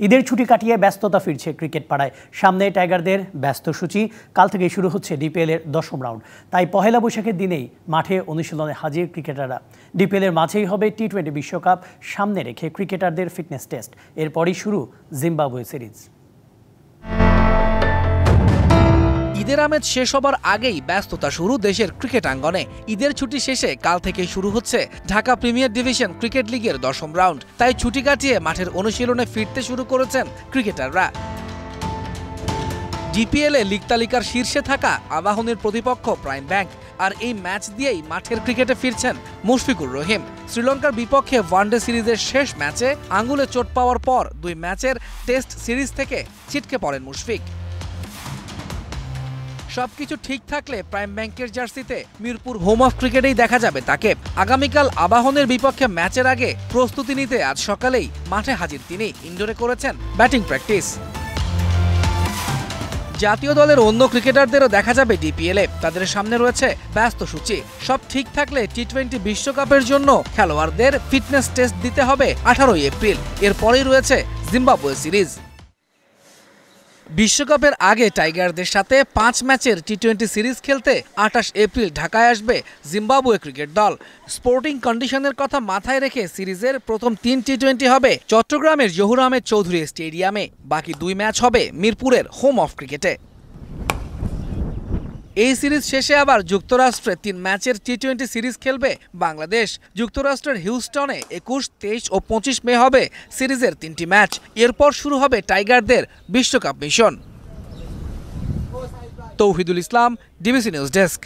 ঈদের ছুটি কাটিয়ে ব্যস্ততা ফিরছে ক্রিকেট পাড়ায়। সামনে টাইগারদের ব্যস্ত সূচি। কাল থেকেই শুরু হচ্ছে ডিপিএল এর 10ম রাউন্ড। তাই পহেলা বৈশাখের দিনেই মাঠে অনুশীলনে হাজির ক্রিকেটাররা। ডিপিএল এর মাঝেই হবে টি-20 বিশ্বকাপ সামনে রেখে ক্রিকেটারদের ফিটনেস টেস্ট। এরপরই শুরু জিম্বাবুয়ে সিরিজ। ঈদের আমেজ শেষ হবার আগেই ব্যস্ততা শুরু দেশের ক্রিকেট আঙ্গনে। ঈদের ছুটি শেষে কাল থেকে শুরু হচ্ছে ঢাকা প্রিমিয়ার ডিভিশন ক্রিকেট লিগের 10ম রাউন্ড। তাই ছুটি কাটিয়ে মাঠের অনুশীলনে ফিরতে শুরু করেছেন ক্রিকেটাররা। ডিপিএল এ লিগ তালিকার শীর্ষে থাকা আবাহনীর প্রতিপক্ষ প্রাইম ব্যাংক, আর এই ম্যাচ দিয়েই মাঠের ক্রিকেটে ফিরছেন মুশফিকুর রহিম। শ্রীলঙ্কার বিপক্ষে ওয়ানডে সিরিজের শেষ ম্যাচে আঙ্গুলে চোট পাওয়ার পর 2 ম্যাচের টেস্ট সিরিজ থেকে ছিটকে পড়েন মুশফিক। সবকিছু ঠিক থাকলে প্রাইম ব্যাংকের জার্সিতে মিরপুর হোম অফ ক্রিকেটেই দেখা যাবে তাকে। আগামীকাল আবাহনের বিপক্ষে ম্যাচের আগে প্রস্তুতি নিতে আজ সকালেই মাঠে হাজির তিনি। ইনডোরে করেছেন ব্যাটিং প্র্যাকটিস। জাতীয় দলের অন্য ক্রিকেটারদেরও দেখা যাবে ডিপিএল এ। তাদের সামনে রয়েছে ব্যস্ত সূচি। সব ঠিক থাকলে টি-20 বিশ্বকাপের জন্য খেলোয়াড়দের ফিটনেস টেস্ট দিতে হবে 18 এপ্রিল। এরপরেই রয়েছে জিম্বাবুয়ে সিরিজ। বিশ্বকাপের আগে টাইগারদের সাথে 5 ম্যাচের টি-20 সিরিজ খেলতে 28 এপ্রিল ঢাকায় আসবে জিম্বাবুয়ে ক্রিকেট দল। স্পোর্টিং কন্ডিশনের কথা মাথায় রেখে সিরিজের প্রথম 3 টি-20 হবে চট্টগ্রামের জহুর আহমেদ চৌধুরী স্টেডিয়ামে। বাকি 2 ম্যাচ হবে মিরপুরের হোম অফ ক্রিকেটে। এই সিরিজ শেষে আবার যুক্তরাষ্ট্রে 3 ম্যাচের টি-20 সিরিজ খেলবে বাংলাদেশ। যুক্তরাষ্ট্রের হিউস্টনে 21, 23 ও 25 মে হবে সিরিজের 3টি ম্যাচ। এরপর শুরু হবে টাইগারদের বিশ্বকাপ মিশন। তৌহিদুল ইসলাম, ডিবিসি নিউজ ডেস্ক।